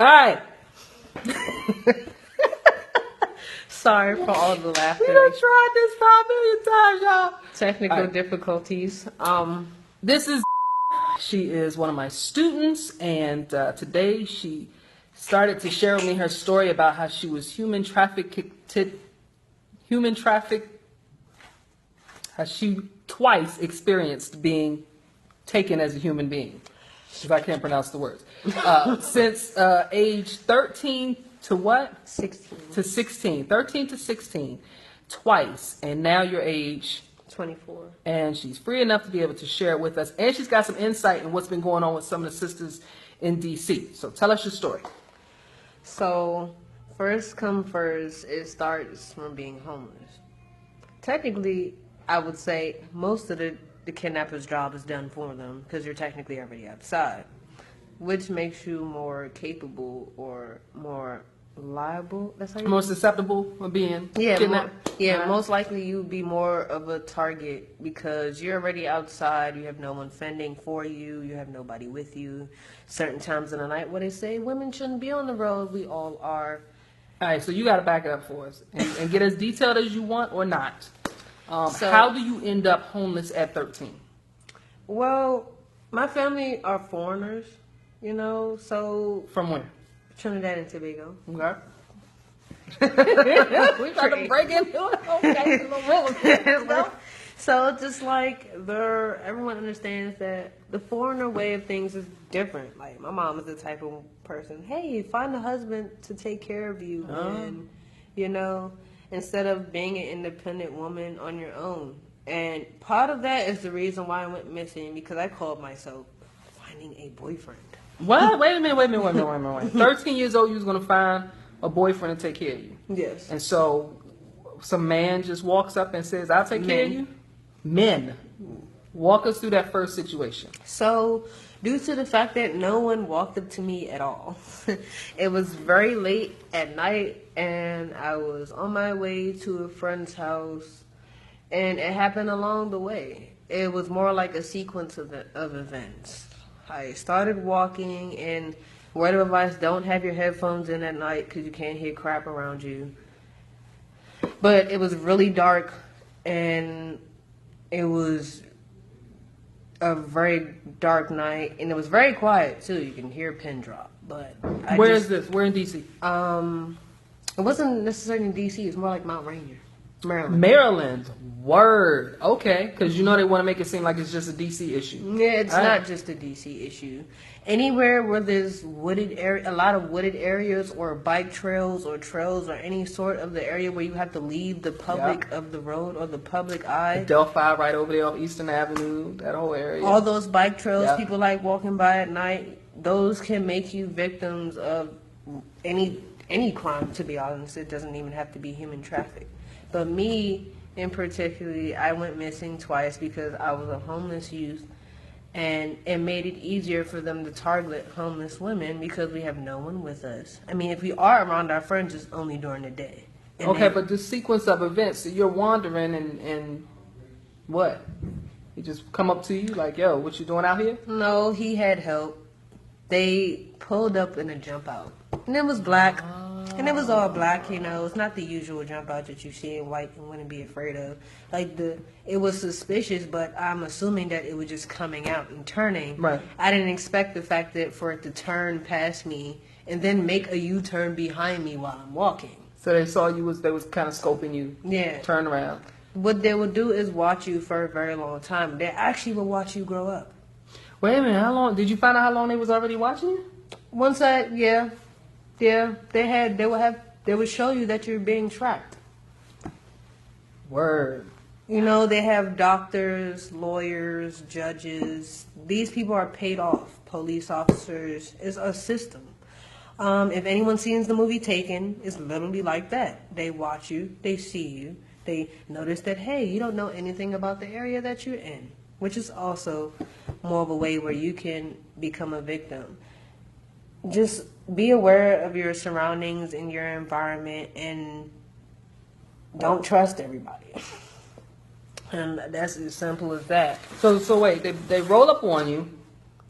All right. Sorry for all the laughter. We done tried this 5 million times, y'all. Technical difficulties. This is. She is one of my students, and today she started to share with me her story about how she was human trafficked. How she twice experienced being taken as a human being, because I can't pronounce the words. Since age 13 to what? 16. To 16. 13 to 16. Twice. And now your age? 24. And she's free enough to be able to share it with us. And she's got some insight in what's been going on with some of the sisters in D.C. So tell us your story. So, first come first, it starts from being homeless. Technically, I would say most of the kidnapper's job is done for them because you're technically already outside, which makes you more capable or more liable. That's how you More susceptible of being kidnapped? Most likely you would be more of a target because you're already outside. You have no one fending for you. You have nobody with you. Certain times in the night where they say women shouldn't be on the road, we all are. All right, so you got to back it up for us and get as detailed as you want or not. How do you end up homeless at 13? Well, my family are foreigners, so... From where? Trinidad and Tobago. Okay. We got to break into it. Okay. So just like everyone understands that the foreigner way of things is different. Like my mom is the type of person, hey, find a husband to take care of you, and instead of being an independent woman on your own. And part of that is the reason why I went missing, because I called myself finding a boyfriend. What? Wait a minute. 13 years old, you was going to find a boyfriend to take care of you. Yes. And so some man just walks up and says, I'll take care of you? Men. Walk us through that first situation. So, due to the fact that no one walked up to me at all, it was very late at night, and I was on my way to a friend's house, and it happened along the way. It was more like a sequence of events. I started walking, and word of advice, don't have your headphones in at night because you can't hear crap around you. But it was really dark, and it was a very dark night, and it was very quiet too. You can hear a pin drop. But where is this? Where in DC? It wasn't necessarily in DC. It's more like Mount Rainier, Maryland. Maryland. Word. Okay, because they want to make it seem like it's just a DC issue. Yeah, it's not just a DC issue. Anywhere where there's wooded area, a lot of wooded areas, or bike trails, or trails, or any sort of the area where you have to leave the public of the road or the public eye. Delphi right over there off Eastern Avenue, that whole area. All those bike trails, people like walking by at night. Those can make you victims of any crime. To be honest, it doesn't even have to be human traffic. But me, in particular, I went missing twice because I was a homeless youth. And it made it easier for them to target homeless women because we have no one with us. I mean, if we are around our friends, it's only during the day. But the sequence of events, so you're wandering and what? He just come up to you like, yo, what you doing out here? No, he had help. They pulled up in a jump out. And it was black. And it was all black, It's not the usual jump out that you see in white and wouldn't be afraid of. It was suspicious, but I'm assuming that it was just coming out and turning. Right. I didn't expect the fact that for it to turn past me and then make a U-turn behind me while I'm walking. So they saw you they was kind of scoping you. Yeah. Turn around. What they would do is watch you for a very long time. They actually will watch you grow up. Wait a minute, how long? Did you find out how long they was already watching you? They would show you that you're being tracked. Word. They have doctors, lawyers, judges. These people are paid off. Police officers. It's a system. If anyone sees the movie Taken, it's literally like that. They watch you. They see you. They notice that, hey, you don't know anything about the area that you're in, which is also more of a way where you can become a victim. Just be aware of your surroundings and your environment, and don't trust everybody. And that's as simple as that. So wait, they roll up on you.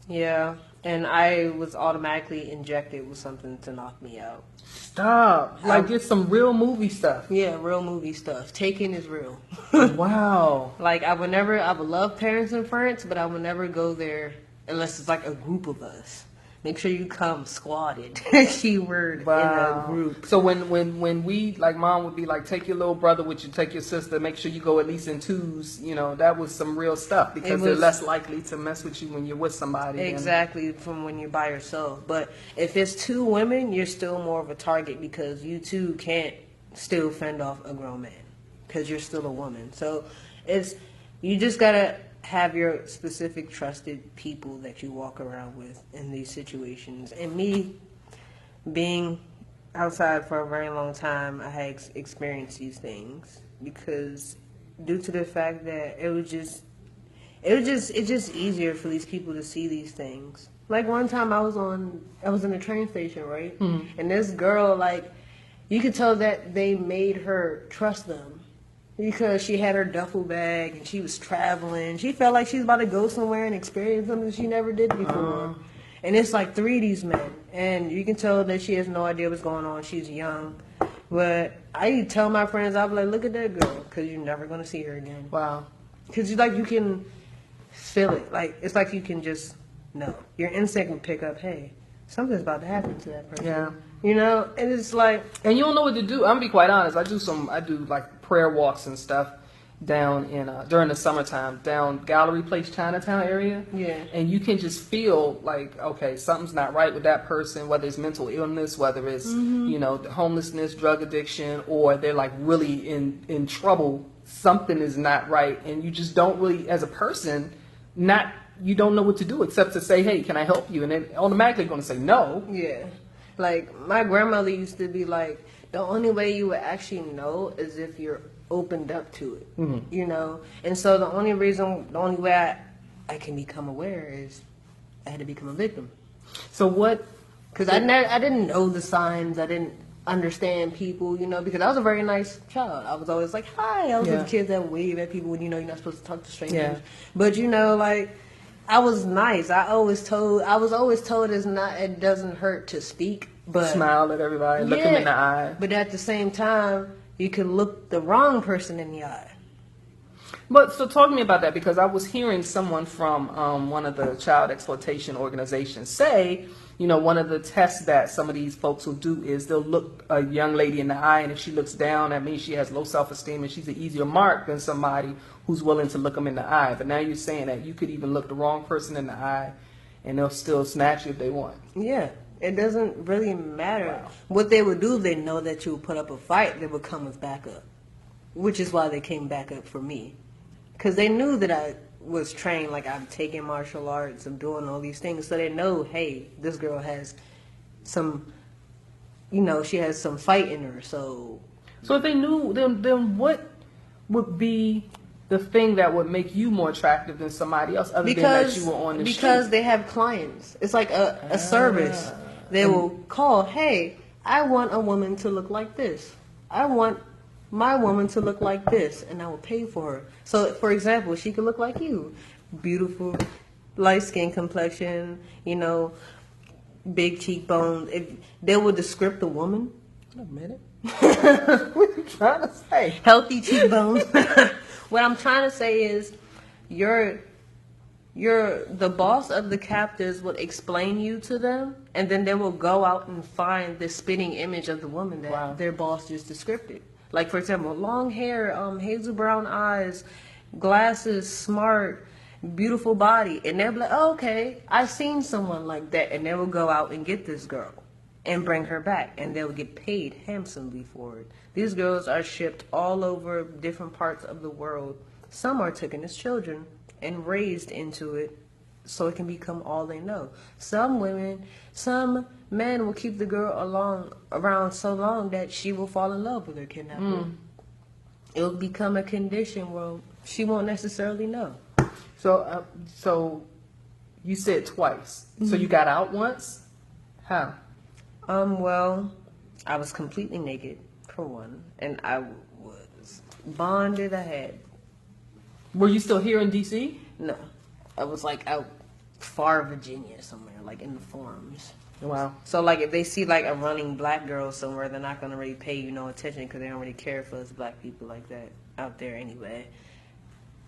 Yeah. And I was automatically injected with something to knock me out. Stop. Like, it's some real movie stuff. Yeah, real movie stuff. Taking is real. Wow. Like, I would love parents in France, but I would never go there unless it's like a group of us. Make sure you come squatted. Keyword Wow. in a group. So when we, like, mom would be like, take your little brother with you, take your sister, make sure you go at least in twos, you know, that was some real stuff because they're less likely to mess with you when you're with somebody. Exactly, from when you're by yourself. But if it's two women, you're still more of a target because you two can't still fend off a grown man because you're still a woman. So you just gotta have your specific trusted people that you walk around with in these situations. And me being outside for a very long time, I had experienced these things because due to the fact that it's just easier for these people to see these things. Like one time I was in a train station, right? Mm-hmm. And this girl, like, you could tell that they made her trust them. Because she had her duffel bag and she was traveling. She felt like she was about to go somewhere and experience something she never did before. And it's like 3 of these men. And you can tell that she has no idea what's going on. She's young. But I tell my friends, I'll be like, look at that girl. Because you're never going to see her again. Wow. Because you can feel it. Like, it's like you can just know. Your instinct can pick up, hey, something's about to happen to that person. Yeah. You know? And it's like... And you don't know what to do. I'm going to be quite honest. I do like prayer walks and stuff down in during the summertime down Gallery Place, Chinatown area. Yeah. And you can just feel like, okay, something's not right with that person, whether it's mental illness, whether it's you know, homelessness, drug addiction, or they're like really in trouble. Something is not right, and you just don't really, as a person, you don't know what to do except to say, hey, can I help you? And then automatically going to say no. Yeah. Like, my grandmother used to be like, the only way you would actually know is if you're opened up to it, you know? And so the only way I can become aware is I had to become a victim. So what? Because I didn't know the signs. I didn't understand people, you know, because I was a very nice child. I was always like, hi. I was one of the kids that wave at people when, you know, you're not supposed to talk to strangers. Yeah. But, you know, like, I was nice. I was always told it doesn't hurt to speak. But smile at everybody, look them in the eye. But at the same time, you can look the wrong person in the eye. But so talk to me about that, because I was hearing someone from one of the child exploitation organizations say, you know, one of the tests that some of these folks will do is they'll look a young lady in the eye, and if she looks down, that means she has low self-esteem and she's an easier mark than somebody who's willing to look them in the eye. But now you're saying that you could even look the wrong person in the eye and they'll still snatch you if they want. Yeah. It doesn't really matter. Wow. What they would do, they know that you would put up a fight, they would come with backup. Which is why they came back up for me. Because they knew that I was trained, like I'm taking martial arts, I'm doing all these things. So they know, hey, this girl has some, you know, she has some fight in her. So if they knew, then what would be the thing that would make you more attractive than somebody else other than that you were on the street? Because they have clients. It's like a service. They will call, hey, I want a woman to look like this. I want my woman to look like this, and I will pay for her. So, for example, she could look like you. Beautiful, light skin complexion, you know, big cheekbones. If they will describe the woman. Wait a minute. What are you trying to say? Healthy cheekbones. What I'm trying to say is the boss of the captors will explain you to them, and then they will go out and find the spitting image of the woman that their boss just described. Like, for example, long hair, hazel brown eyes, glasses, smart, beautiful body. And they'll be like, oh, okay, I've seen someone like that. And they will go out and get this girl and bring her back, and they'll get paid handsomely for it. These girls are shipped all over different parts of the world. Some are taken as children and raised into it so it can become all they know. Some men will keep the girl around so long that she will fall in love with her kidnapper. It will become a condition where she won't necessarily know. So you said twice. Mm-hmm. So you got out once? How? Well, I was completely naked, for one, and I was bonded ahead. Were you still here in D.C.? No. I was like out far Virginia somewhere, like in the farms. Wow. So like if they see like a running black girl somewhere, they're not gonna really pay you no attention because they don't really care for us black people like that out there anyway.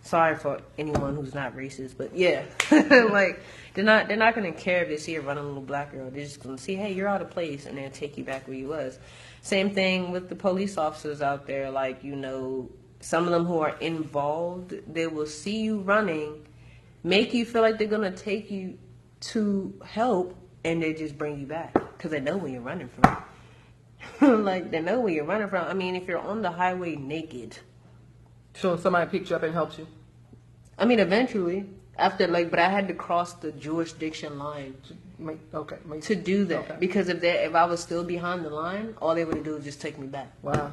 Sorry for anyone who's not racist, but yeah, like they're not gonna care if they see a running little black girl. They're just gonna see, hey, you're out of place, and then take you back where you was. Same thing with the police officers out there. Like, you know, some of them who are involved, they will see you running, make you feel like they're gonna take you to help, and they just bring you back because they know where you're running from. Like they know where you're running from. I mean, if you're on the highway naked. So somebody picked you up and helped you? I mean, eventually, after but I had to cross the jurisdiction line to do that. Okay. Because if I was still behind the line, all they would do was just take me back. Wow.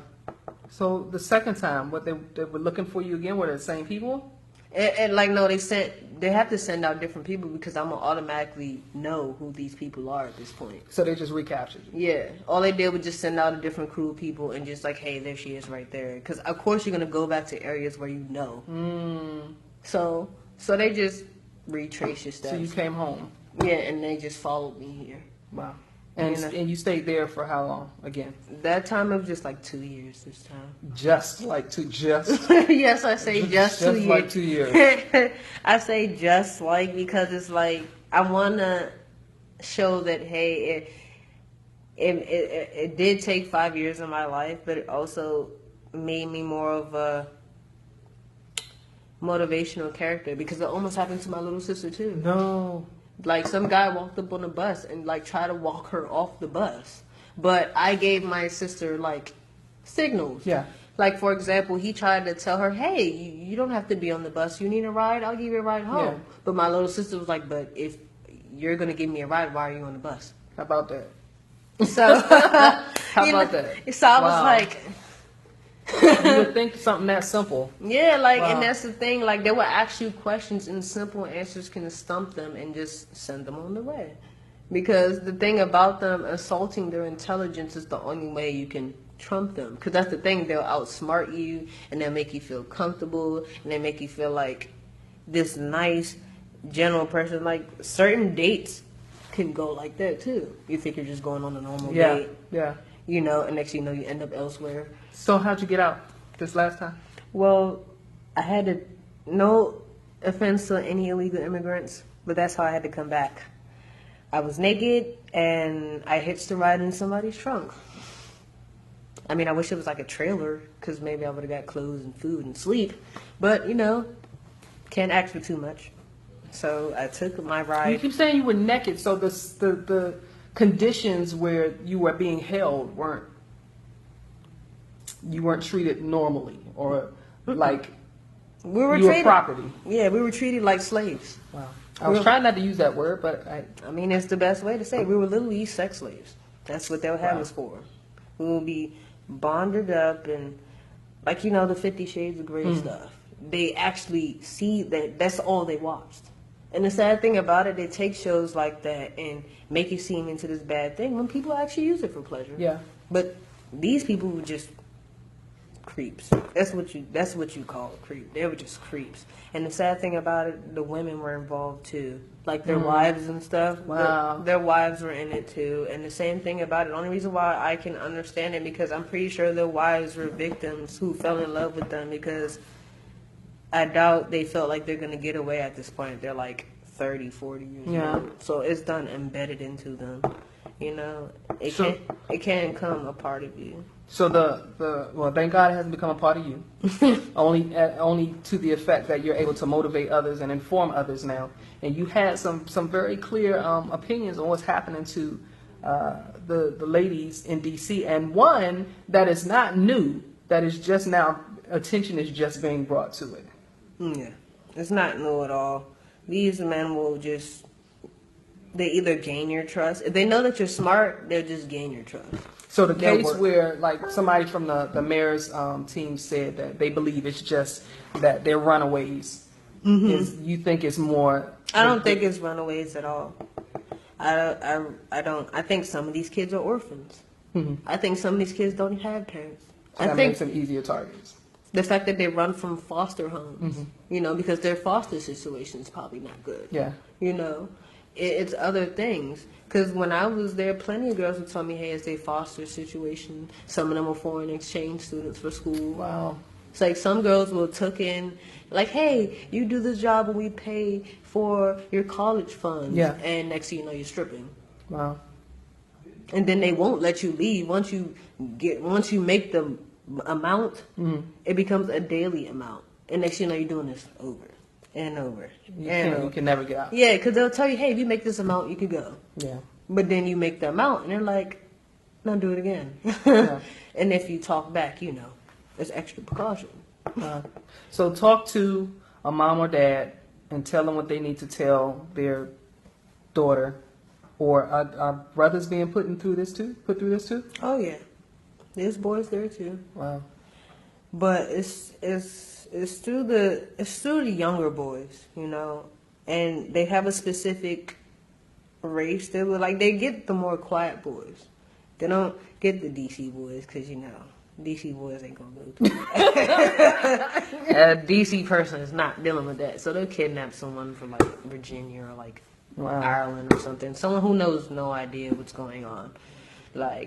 So the second time, what they were looking for you again? Were they the same people? And no, they have to send out different people because I'm gonna automatically know who these people are at this point. So they just recaptured you? Yeah, all they did was just send out a different crew of people and just like, hey, there she is right there. Because of course you're gonna go back to areas where you know. So they just retrace your steps. So you came home? Yeah, and they just followed me here. Wow. And you stayed there for how long again? That time it was just like 2 years this time. Just. Yes, I say just 2 years. Like 2 years. I say just like because it's like I want to show that, hey, it did take 5 years of my life, but it also made me more of a motivational character because it almost happened to my little sister too. No. Like some guy walked up on the bus and like tried to walk her off the bus. But I gave my sister like signals. Yeah. Like for example, he tried to tell her, hey, you don't have to be on the bus. You need a ride? I'll give you a ride home. Yeah. But my little sister was like, but if you're going to give me a ride, why are you on the bus? How about that? So, How about that? So I was like... You would think something that simple. Yeah, like, Wow. and that's the thing. Like, they will ask you questions and simple answers can stump them and just send them on the way. Because the thing about them assaulting their intelligence is the only way you can trump them. Because that's the thing. They'll outsmart you and they'll make you feel comfortable and they make you feel like this nice, general person. Like, certain dates can go like that, too. You think you're just going on a normal date. Yeah. You know, and next thing you know, you end up elsewhere. So how'd you get out this last time? Well, I had to, no offense to any illegal immigrants, but that's how I had to come back. I was naked and I hitched a ride in somebody's trunk. I mean, I wish it was like a trailer because maybe I would have got clothes and food and sleep. But, you know, can't ask for too much. So I took my ride. You keep saying you were naked, so the conditions where you were being held weren't treated normally or like we were you treated, were property. Yeah, we were treated like slaves. Wow. I was trying not to use that word, but I mean, it's the best way to say it. We were literally sex slaves. That's what they'll have us for. We will be bonded up and, like, you know, the 50 Shades of Grey stuff. They actually see that that's all they watched. And the sad thing about it, they take shows like that and make it seem into this bad thing when people actually use it for pleasure. Yeah. But these people were just creeps. That's what you call a creep. They were just creeps. And the sad thing about it, the women were involved too. Like their wives and stuff. Wow. Their wives were in it too. And the same thing about it. The only reason why I can understand it because I'm pretty sure their wives were victims who fell in love with them because I doubt they felt like they're going to get away at this point. They're like 30, 40 years old. So it's done embedded into them. You know, it can't come a part of you. So well, thank God it hasn't become a part of you. only to the effect that you're able to motivate others and inform others now. And you had some very clear opinions on what's happening to the ladies in D.C. and one that is not new, that is just now attention is just being brought to it. Yeah, it's not new at all. These men will just, they either gain your trust. If they know that you're smart, they'll just gain your trust. So the case where, like, somebody from the mayor's team said that they believe it's just that they're runaways, you think it's more... I don't think it's runaways at all. I don't. I think some of these kids are orphans. I think some of these kids don't have parents. So that makes them easier targets. The fact that they run from foster homes, because their foster situation is probably not good. Yeah. It's other things. Because when I was there, plenty of girls would tell me, hey, it's a foster situation. Some of them were foreign exchange students for school. Wow. It's like some girls will took in, like, hey, you do this job and we pay for your college funds. Yeah. And next thing you know, you're stripping. Wow. And then they won't let you leave. Once you make the amount, it becomes a daily amount. And next thing you know, you're doing this over and over. You can never get out. Yeah, because they'll tell you, hey, if you make this amount, you can go. Yeah. But then you make the amount, and they're like, no, do it again. Yeah. And if you talk back, it's extra precaution. So talk to a mom or dad and tell them what they need to tell their daughter. Or are brothers being put through this too? Oh, yeah. There's boys there, too. Wow. But it's through the younger boys, and they have a specific race. They get the more quiet boys. They don't get the DC boys because DC boys ain't gonna go through that. A DC person is not dealing with that, so they'll kidnap someone from like Virginia or like Ireland or something. Someone who knows no idea what's going on.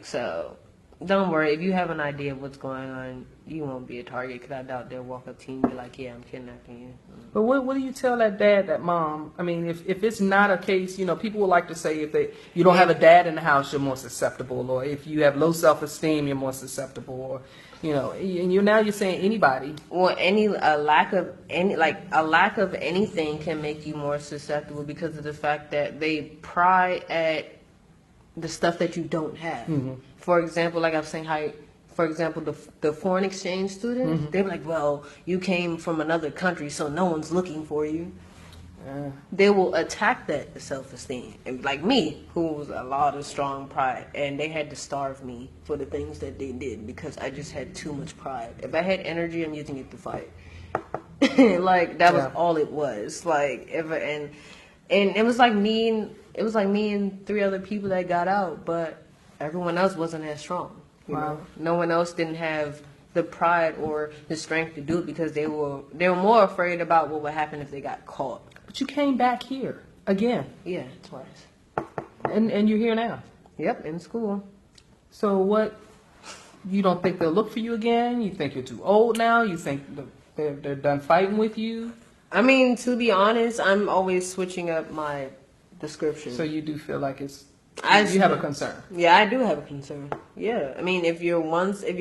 So. Don't worry, if you have an idea of what's going on, you won't be a target, because I doubt they'll walk up to you and be like, yeah, I'm kidnapping you. But what do you tell that dad, that mom? I mean, if it's not a case, people would like to say if you don't have a dad in the house, you're more susceptible, or if you have low self-esteem, you're more susceptible, or, and you're saying anybody. Well, a lack of anything can make you more susceptible because of the fact that they pry at the stuff that you don't have. For example, like I was saying, the foreign exchange students, they're like, well, you came from another country, so no one's looking for you. They will attack that self-esteem. And like me, who was a lot of strong pride, and they had to starve me for the things that they did because I just had too much pride. If I had energy, I'm using it to fight. That was all it was. And it was like me and 3 other people that got out, but everyone else wasn't as strong. Wow. No one else didn't have the pride or the strength to do it because they were more afraid about what would happen if they got caught. But you came back here again. Yeah, twice. And you're here now. Yep, in school. So what? You don't think they'll look for you again? You think you're too old now? You think they're done fighting with you? I mean, to be honest, I'm always switching up my description. So you do feel like you have a concern. Yeah, I do have a concern. Yeah, I mean, if you're once a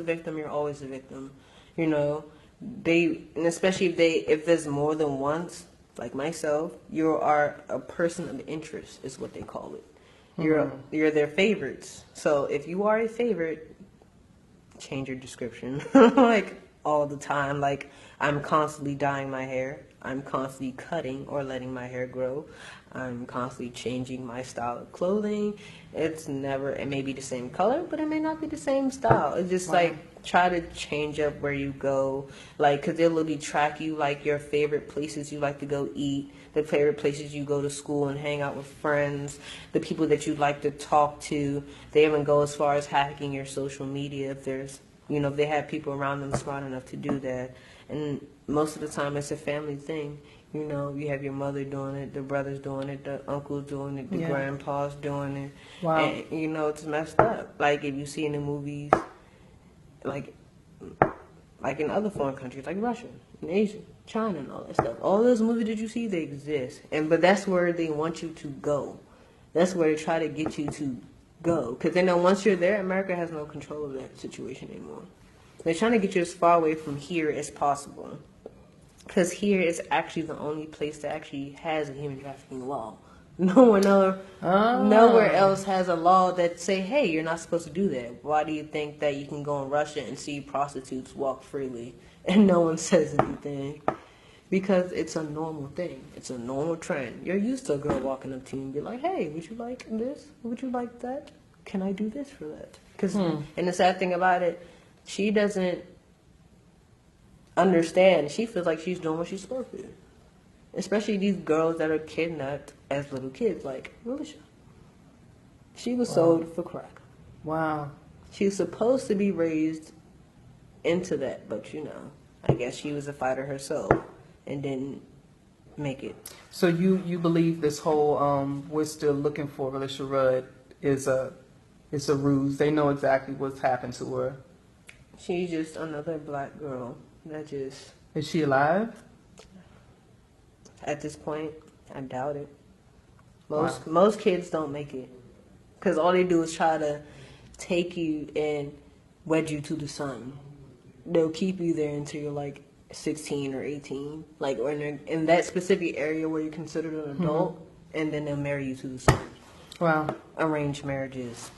victim, you're always a victim. And especially if there's more than once, like myself, you are a person of interest, is what they call it. You're their favorites. So if you are a favorite, change your description all the time. I'm constantly dyeing my hair. I'm constantly cutting or letting my hair grow. I'm constantly changing my style of clothing. It may be the same color, but it may not be the same style. It's just try to change up where you go. Because they'll literally track you, your favorite places you like to go eat, the favorite places you go to school and hang out with friends, the people that you like to talk to. They even go as far as hacking your social media if they have people around them smart enough to do that. And most of the time it's a family thing. You have your mother doing it, the brother's doing it, the uncle's doing it, the grandpa's doing it. Wow. And, it's messed up. If you see in the movies, like in other foreign countries, like Russia and Asia, China and all that stuff. All those movies that you see, they exist. But that's where they want you to go. That's where they try to get you to go. Because they know once you're there, America has no control of that situation anymore. They're trying to get you as far away from here as possible. Because here is actually the only place that actually has a human trafficking law. Nowhere else has a law that say, hey, you're not supposed to do that. Why do you think that you can go in Russia and see prostitutes walk freely and no one says anything? Because it's a normal thing. It's a normal trend. You're used to a girl walking up to you and be like, hey, would you like this? Would you like that? Can I do this for that? And the sad thing about it, she doesn't understand. She feels like she's doing what she's supposed to do. Especially these girls that are kidnapped as little kids, like Alicia. She was sold for crack. Wow. She was supposed to be raised into that, but I guess she was a fighter herself and didn't make it. So you believe this whole we're still looking for Alicia Rudd is a ruse? They know exactly what's happened to her. She's just another black girl that just. Is she alive? At this point, I doubt it. Wow. Most kids don't make it, because all they do is try to take you and wed you to the sun. They'll keep you there until you're like 16 or 18, like or in that specific area where you're considered an adult, and then they'll marry you to the sun. Wow. Arranged marriages,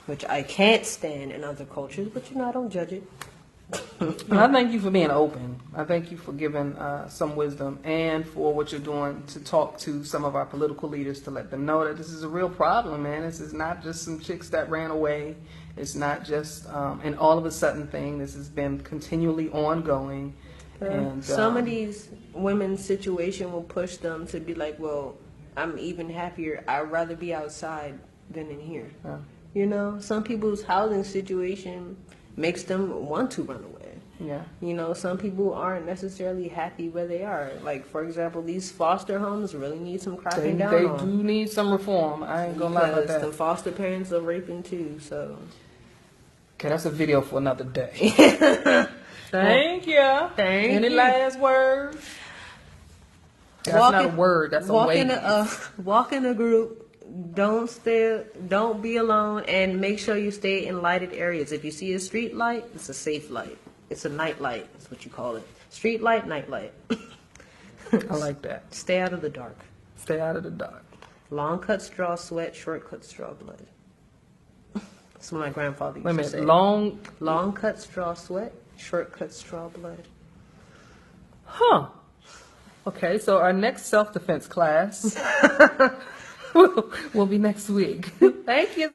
which I can't stand in other cultures, but I don't judge it. I thank you for being open. I thank you for giving some wisdom and for what you're doing to talk to some of our political leaders to let them know that this is a real problem, man. This is not just some chicks that ran away. It's not just an all of a sudden thing. This has been continually ongoing. And some of these women's situation will push them to be like, well, I'm even happier. I'd rather be outside than in here. Some people's housing situation makes them want to run away. Yeah. Some people aren't necessarily happy where they are. Like, for example, these foster homes really need some cracking down on. They do need some reform. I ain't gonna lie about that. Because the foster parents are raping too, so. Okay, that's a video for another day. Thank you. Any last words? That's not a word. That's a wave. Walk in a group. Don't be alone, and make sure you stay in lighted areas. If you see a street light, it's a safe light. It's a night light. That's what you call it. Street light, night light. I like that. Stay out of the dark. Stay out of the dark. Long cut straw sweat, short cut straw blood. That's what my grandfather used to say. Long cut straw sweat, short cut straw blood. Huh. Okay, so our next self-defense class will be next week. Thank you.